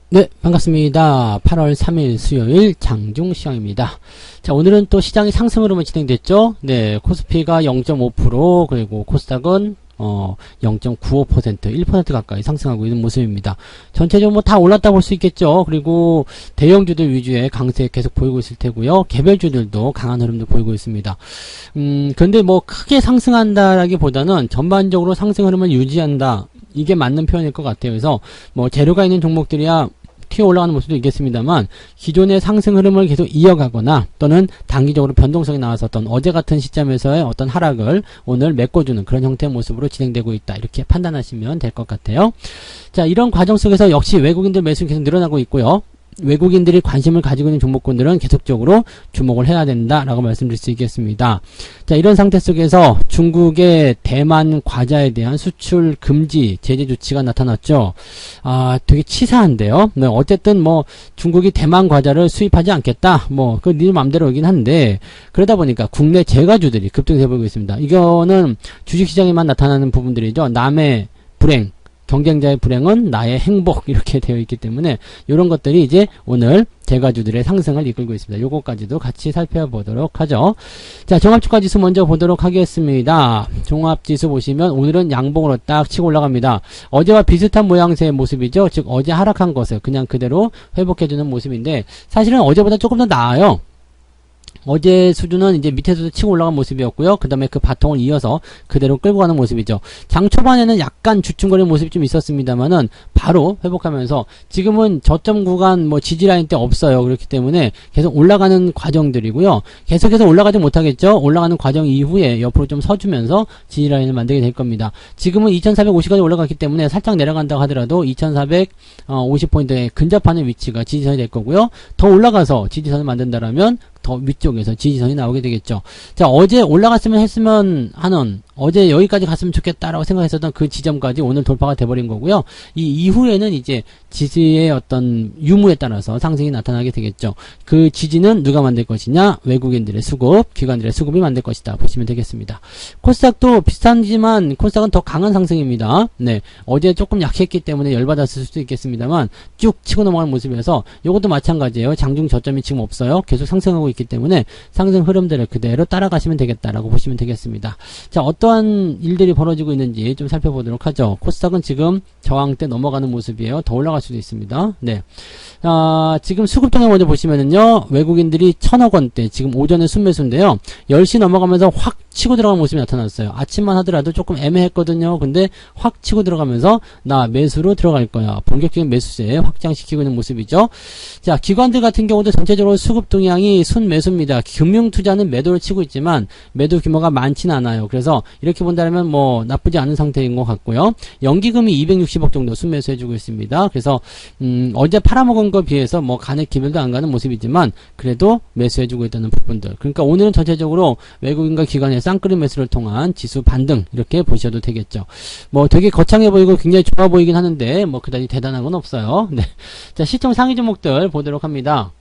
네, 반갑습니다. 8월 3일 수요일 장중 시황입니다. 자, 오늘은 또 시장이 상승 흐름으로 진행됐죠? 네, 코스피가 0.5%, 그리고 코스닥은 0.95%, 1% 가까이 상승하고 있는 모습입니다. 전체적으로 뭐 다 올랐다 볼 수 있겠죠. 그리고 대형주들 위주의 강세 계속 보이고 있을 테고요. 개별주들도 강한 흐름도 보이고 있습니다. 근데 뭐 크게 상승한다라기보다는 전반적으로 상승 흐름을 유지한다. 이게 맞는 표현일 것 같아요. 그래서 뭐 재료가 있는 종목들이야 튀어 올라가는 모습도 있겠습니다만, 기존의 상승 흐름을 계속 이어가거나 또는 단기적으로 변동성이 나왔었던 어제 같은 시점에서의 어떤 하락을 오늘 메꿔주는 그런 형태의 모습으로 진행되고 있다, 이렇게 판단하시면 될 것 같아요. 자, 이런 과정 속에서 역시 외국인들 매수는 계속 늘어나고 있고요. 외국인들이 관심을 가지고 있는 종목군들은 계속적으로 주목을 해야 된다라고 말씀드릴 수 있겠습니다. 자, 이런 상태 속에서 중국의 대만 과자에 대한 수출 금지 제재 조치가 나타났죠. 되게 치사한데요. 네, 어쨌든 뭐 중국이 대만 과자를 수입하지 않겠다, 뭐 그 네 맘대로이긴 한데, 그러다 보니까 국내 제과주들이 급등해 보이고 있습니다. 이거는 주식시장에만 나타나는 부분들이죠. 남의 불행, 경쟁자의 불행은 나의 행복, 이렇게 되어 있기 때문에 이런 것들이 이제 오늘 제과주들의 상승을 이끌고 있습니다. 요거까지도 같이 살펴보도록 하죠. 자, 종합주가지수 먼저 보도록 하겠습니다. 종합지수 보시면 오늘은 양봉으로 딱 치고 올라갑니다. 어제와 비슷한 모양새의 모습이죠. 즉 어제 하락한 것을 그냥 그대로 회복해주는 모습인데, 사실은 어제보다 조금 더 나아요. 어제 수준은 이제 밑에서도 치고 올라간 모습이었고요. 그 다음에 그 바통을 이어서 그대로 끌고 가는 모습이죠. 장 초반에는 약간 주춤거리는 모습이 좀 있었습니다만은 바로 회복하면서 지금은 저점 구간 뭐 지지라인 때 없어요. 그렇기 때문에 계속 올라가는 과정들이고요. 계속해서 올라가지 못하겠죠. 올라가는 과정 이후에 옆으로 좀 서주면서 지지라인을 만들게 될 겁니다. 지금은 2450까지 올라갔기 때문에 살짝 내려간다고 하더라도 2450포인트에 근접하는 위치가 지지선이 될 거고요. 더 올라가서 지지선을 만든다라면 더 위쪽에서 지지선이 나오게 되겠죠. 자, 어제 올라갔으면 했으면 하는, 어제 여기까지 갔으면 좋겠다라고 생각했었던 그 지점까지 오늘 돌파가 돼버린 거고요. 이 이후에는 이제 지지의 어떤 유무에 따라서 상승이 나타나게 되겠죠. 그 지지는 누가 만들 것이냐? 외국인들의 수급, 기관들의 수급이 만들 것이다, 보시면 되겠습니다. 코스닥도 비슷하지만 코스닥은 더 강한 상승입니다. 네, 어제 조금 약했기 때문에 열받았을 수도 있겠습니다만 쭉 치고 넘어가는 모습이어서 이것도 마찬가지예요. 장중 저점이 지금 없어요. 계속 상승하고 있기 때문에 상승 흐름들을 그대로 따라가시면 되겠다라고 보시면 되겠습니다. 자, 어떠한 일들이 벌어지고 있는지 좀 살펴보도록 하죠. 코스닥은 지금 저항대 넘어가는 모습이에요. 더 올라갈 수도 있습니다. 네. 지금 수급 동향 먼저 보시면은요, 외국인들이 1000억원대, 지금 오전에 순매수인데요, 10시 넘어가면서 확 치고 들어가는 모습이 나타났어요. 아침만 하더라도 조금 애매했거든요. 근데 확 치고 들어가면서 나 매수로 들어갈 거야, 본격적인 매수세 확장시키고 있는 모습이죠. 자, 기관들 같은 경우도 전체적으로 수급 동향이 순매수입니다. 금융투자는 매도를 치고 있지만 매도 규모가 많지는 않아요. 그래서 이렇게 본다면 뭐 나쁘지 않은 상태인 것 같고요. 연기금이 260억 정도 순매수해주고 있습니다. 그래서 어제 팔아먹은 것에 비해서 뭐 간에 기별도 안 가는 모습이지만 그래도 매수해주고 있다는 부분들. 그러니까 오늘은 전체적으로 외국인과 기관의 쌍끌이 매수를 통한 지수 반등, 이렇게 보셔도 되겠죠. 뭐 되게 거창해 보이고 굉장히 좋아 보이긴 하는데 뭐 그다지 대단한 건 없어요. 네. 자, 시총 상위 종목들 보도록 합니다.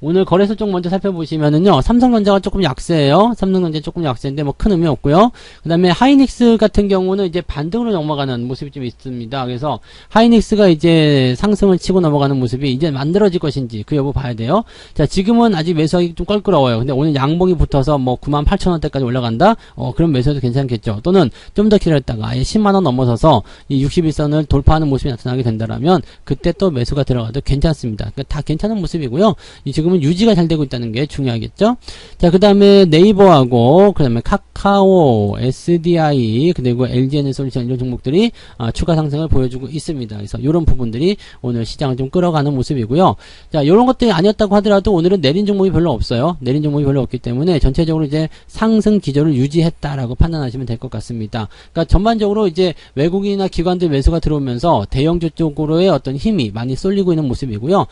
오늘 거래소 쪽 먼저 살펴보시면은요, 삼성전자가 조금 약세예요. 삼성전자 조금 약세인데 뭐 큰 의미 없고요. 그 다음에 하이닉스 같은 경우는 이제 반등으로 넘어가는 모습이 좀 있습니다. 그래서 하이닉스가 이제 상승을 치고 넘어가는 모습이 이제 만들어질 것인지 그 여부 봐야 돼요. 자, 지금은 아직 매수하기 좀 껄끄러워요. 근데 오늘 양봉이 붙어서 뭐 98,000원대까지 올라간다? 그럼 매수해도 괜찮겠죠. 또는 좀 더 기다렸다가 아예 10만원 넘어서서 이 61선을 돌파하는 모습이 나타나게 된다라면 그때 또 매수가 들어가도 괜찮습니다. 그러니까 다 괜찮은 모습이고요. 지금은 유지가 잘 되고 있다는 게 중요하겠죠. 자, 그 다음에 네이버하고 그 다음에 카카오, SDI, 그리고 LG에너솔루션, 이런 종목들이 추가 상승을 보여주고 있습니다. 그래서 이런 부분들이 오늘 시장을 좀 끌어가는 모습이고요. 자, 이런 것들이 아니었다고 하더라도 오늘은 내린 종목이 별로 없어요. 내린 종목이 별로 없기 때문에 전체적으로 이제 상승 기조를 유지했다라고 판단하시면 될 것 같습니다. 그러니까 전반적으로 이제 외국인이나 기관들 매수가 들어오면서 대형주 쪽으로의 어떤 힘이 많이 쏠리고 있는 모습이고요.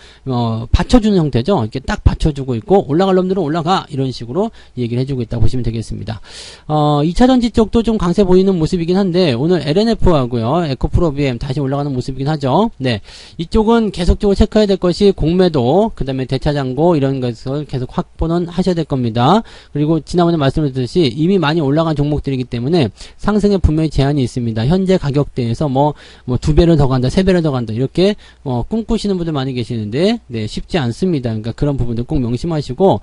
받쳐주는 형태죠. 이렇게 딱 받쳐주고 있고 올라갈 놈들은 올라가 이런 식으로 얘기를 해주고 있다 보시면 되겠습니다. 2차전지 쪽도 좀 강세 보이는 모습이긴 한데 오늘 LNF하고요 에코프로비엠 다시 올라가는 모습이긴 하죠. 네, 이쪽은 계속적으로 체크해야 될 것이 공매도 그 다음에 대차장고 이런 것을 계속 확보는 하셔야 될 겁니다. 그리고 지난번에 말씀드렸듯이 이미 많이 올라간 종목들이기 때문에 상승에 분명히 제한이 있습니다. 현재 가격대에서 뭐 2배를 더 간다 3배를 더 간다 이렇게 꿈꾸시는 분들 많이 계시는데 네, 쉽지 않습니다. 그러니까 그런 부분들 꼭 명심하시고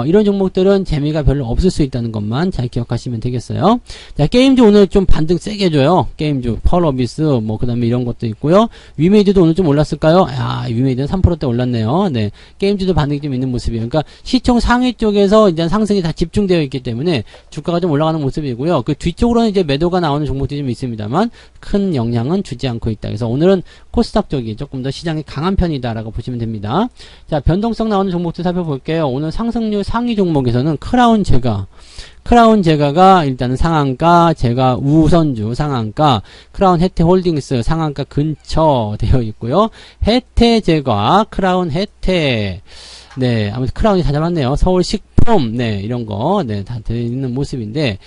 이런 종목들은 재미가 별로 없을 수 있다는 것만 잘 기억하시면 되겠어요. 자, 게임주 오늘 좀 반등 세게 줘요. 게임주 펄어비스 뭐 그 다음에 이런 것도 있고요. 위메이드도 오늘 좀 올랐을까요? 위메이드는 3%대 올랐네요. 네, 게임주도 반등이 좀 있는 모습이에요. 그러니까 시총 상위 쪽에서 이제 상승이 다 집중되어 있기 때문에 주가가 좀 올라가는 모습이고요. 그 뒤쪽으로는 이제 매도가 나오는 종목들이 좀 있습니다만 큰 영향은 주지 않고 있다. 그래서 오늘은 코스닥 쪽이 조금 더 시장이 강한 편이다라고 보시면 됩니다. 자, 변동성 나오는 종목들 살펴볼게요. 오늘 상승률 상위 종목에서는 크라운 제가가 일단은 상한가, 제가 우선주 상한가, 크라운 혜태홀딩스 상한가 근처 되어 있고요. 혜태제과, 크라운 혜태, 네, 아무튼 크라운이 다 잡았네요. 서울식품, 네, 이런 거, 네, 다 되어 있는 모습인데,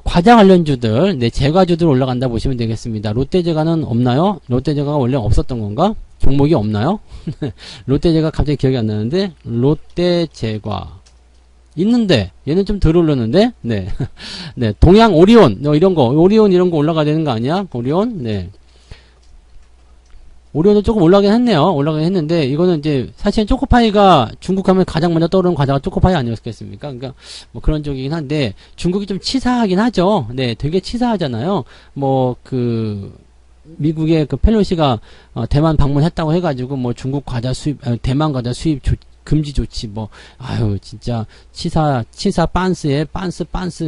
과자 관련주들, 네, 제과주들 올라간다 보시면 되겠습니다. 롯데제과는 없나요? 롯데제과가 원래 없었던 건가? 종목이 없나요? 롯데제과 갑자기 기억이 안 나는데, 롯데제과. 있는데, 얘는 좀 덜 오르는데, 네. 네, 동양 오리온, 이런 거, 오리온 이런 거 올라가야 되는 거 아니야? 오리온? 네. 오리온도 조금 올라가긴 했네요. 올라가긴 했는데, 이거는 이제, 사실은 초코파이가 중국 하면 가장 먼저 떠오르는 과자가 초코파이 아니었겠습니까? 그러니까, 뭐 그런 쪽이긴 한데, 중국이 좀 치사하긴 하죠. 네, 되게 치사하잖아요. 미국의 그 펠로시가, 대만 방문했다고 해가지고, 뭐 중국 과자 수입, 대만 과자 수입 금지 조치, 진짜, 치사 빤스에 빤스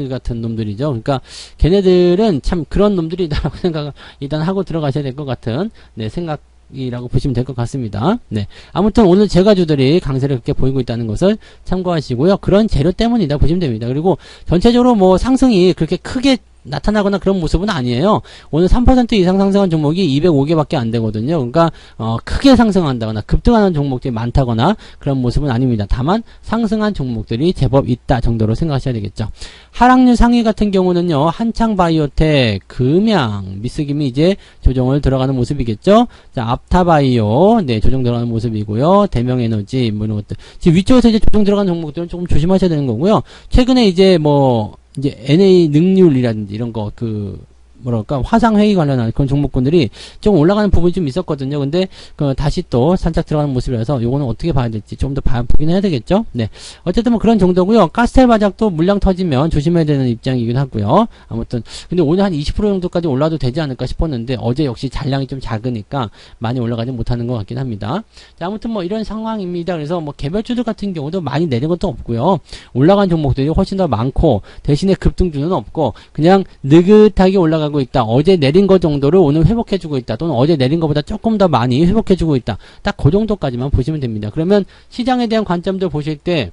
같은 놈들이죠. 그러니까, 걔네들은 참 그런 놈들이다라고 생각을 일단 하고 들어가셔야 될 것 같은, 네, 생각이라고 보시면 될 것 같습니다. 네. 아무튼 오늘 제과주들이 강세를 그렇게 보이고 있다는 것을 참고하시고요. 그런 재료 때문이다 보시면 됩니다. 그리고 전체적으로 뭐 상승이 그렇게 크게 나타나거나 그런 모습은 아니에요. 오늘 3% 이상 상승한 종목이 205개밖에 안 되거든요. 그러니까 크게 상승한다거나 급등하는 종목들이 많다거나 그런 모습은 아닙니다. 다만 상승한 종목들이 제법 있다 정도로 생각하셔야 되겠죠. 하락률 상위 같은 경우는요. 한창바이오텍, 금양, 미스김이 이제 조정을 들어가는 모습이겠죠. 자, 앞타바이오, 네, 조정 들어가는 모습이고요. 대명에너지 뭐 이런 것들. 지금 위쪽에서 이제 조정 들어가는 종목들은 조금 조심하셔야 되는 거고요. 최근에 이제 NA 능률이라든지 이런 거, 화상회의 관련한 그런 종목군들이 좀 올라가는 부분이 좀 있었거든요. 근데, 다시 또 살짝 들어가는 모습이라서 요거는 어떻게 봐야 될지 좀 더 보긴 해야 되겠죠? 네. 어쨌든 뭐 그런 정도고요. 가스텔 바작도 물량 터지면 조심해야 되는 입장이긴 하고요. 아무튼, 근데 오늘 한 20% 정도까지 올라도 되지 않을까 싶었는데, 어제 역시 잔량이 좀 작으니까 많이 올라가지 못하는 것 같긴 합니다. 자, 아무튼 뭐 이런 상황입니다. 그래서 뭐 개별주들 같은 경우도 많이 내린 것도 없고요. 올라간 종목들이 훨씬 더 많고, 대신에 급등주는 없고, 그냥 느긋하게 올라가고 있다. 어제 내린 거 정도를 오늘 회복해주고 있다. 또는 어제 내린 것보다 조금 더 많이 회복해주고 있다. 딱 그 정도까지만 보시면 됩니다. 그러면 시장에 대한 관점들 보실 때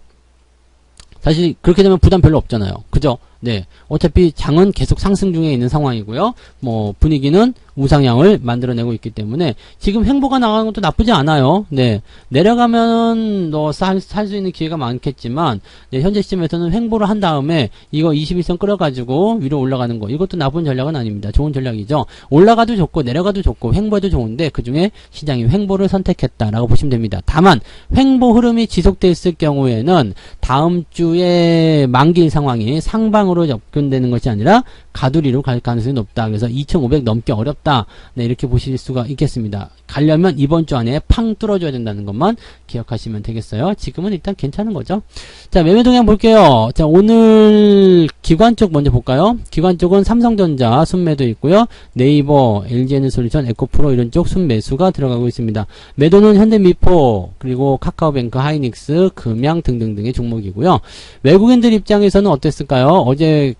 사실 그렇게 되면 부담 별로 없잖아요. 그죠? 네. 어차피 장은 계속 상승 중에 있는 상황이고요. 뭐 분위기는 우상향을 만들어내고 있기 때문에 지금 횡보가 나가는 것도 나쁘지 않아요. 네. 내려가면은 살 수 있는 기회가 많겠지만 네, 현재 시점에서는 횡보를 한 다음에 이거 21선 끌어가지고 위로 올라가는 거 이것도 나쁜 전략은 아닙니다. 좋은 전략이죠. 올라가도 좋고 내려가도 좋고 횡보도 좋은데 그중에 시장이 횡보를 선택했다라고 보시면 됩니다. 다만 횡보 흐름이 지속돼 있을 경우에는 다음 주에 만기일 상황이 상방으로 접근되는 것이 아니라 가두리로 갈 가능성이 높다. 그래서 2500 넘기 어렵다. 네, 이렇게 보실 수가 있겠습니다. 가려면 이번 주 안에 팡 뚫어줘야 된다는 것만 기억하시면 되겠어요. 지금은 일단 괜찮은 거죠. 자, 매매 동향 볼게요. 자, 오늘 기관 쪽 먼저 볼까요? 기관 쪽은 삼성전자 순매도 있고요. 네이버, LG에너솔루션, 에코프로 이런 쪽 순매수가 들어가고 있습니다. 매도는 현대미포, 그리고 카카오뱅크, 하이닉스, 금양 등등등의 종목이고요. 외국인들 입장에서는 어땠을까요? 어제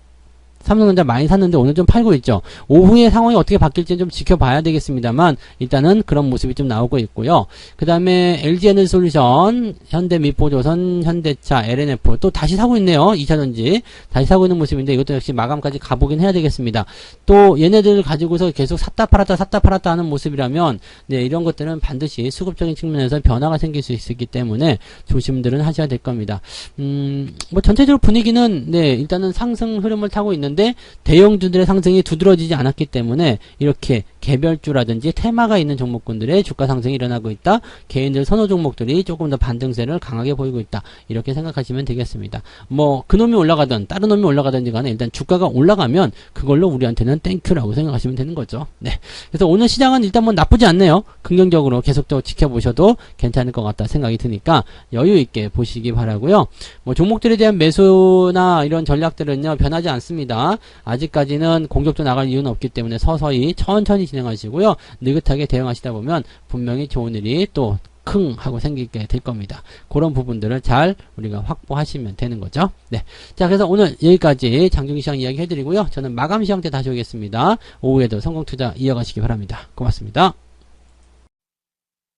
삼성전자 많이 샀는데 오늘 좀 팔고 있죠. 오후에 상황이 어떻게 바뀔지는 좀 지켜봐야 되겠습니다만 일단은 그런 모습이 좀 나오고 있고요. 그 다음에 LG에너지솔루션, 현대미포조선, 현대차, LNF 또 다시 사고 있네요. 2차전지 다시 사고 있는 모습인데 이것도 역시 마감까지 가보긴 해야 되겠습니다. 또 얘네들 가지고서 계속 샀다 팔았다 하는 모습이라면 네, 이런 것들은 반드시 수급적인 측면에서 변화가 생길 수 있기 때문에 조심들은 하셔야 될 겁니다. 뭐 전체적으로 분위기는 네, 일단은 상승 흐름을 타고 있는데 대형주들의 상승이 두드러지지 않았기 때문에 이렇게 개별주라든지 테마가 있는 종목군들의 주가 상승이 일어나고 있다. 개인들 선호 종목들이 조금 더 반등세를 강하게 보이고 있다. 이렇게 생각하시면 되겠습니다. 뭐 그놈이 올라가든 다른 놈이 올라가든지 간에 일단 주가가 올라가면 그걸로 우리한테는 땡큐라고 생각하시면 되는 거죠. 네. 그래서 오늘 시장은 일단 뭐 나쁘지 않네요. 긍정적으로 계속적으로 지켜보셔도 괜찮을 것 같다 생각이 드니까 여유 있게 보시기 바라고요. 뭐 종목들에 대한 매수나 이런 전략들은요 변하지 않습니다. 아직까지는 공격도 나갈 이유는 없기 때문에 서서히 천천히 진행하시고요. 느긋하게 대응하시다 보면 분명히 좋은 일이 또 킁 하고 생기게 될 겁니다. 그런 부분들을 잘 우리가 확보하시면 되는 거죠. 네. 자, 그래서 오늘 여기까지 장중기 시장 이야기 해드리고요. 저는 마감 시장 때 다시 오겠습니다. 오후에도 성공 투자 이어가시기 바랍니다. 고맙습니다.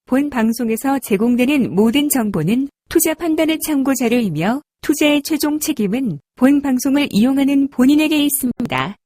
본 방송에서 제공되는 모든 정보는 투자 판단의 참고 자료이며 투자의 최종 책임은 본 방송을 이용하는 본인에게 있습니다.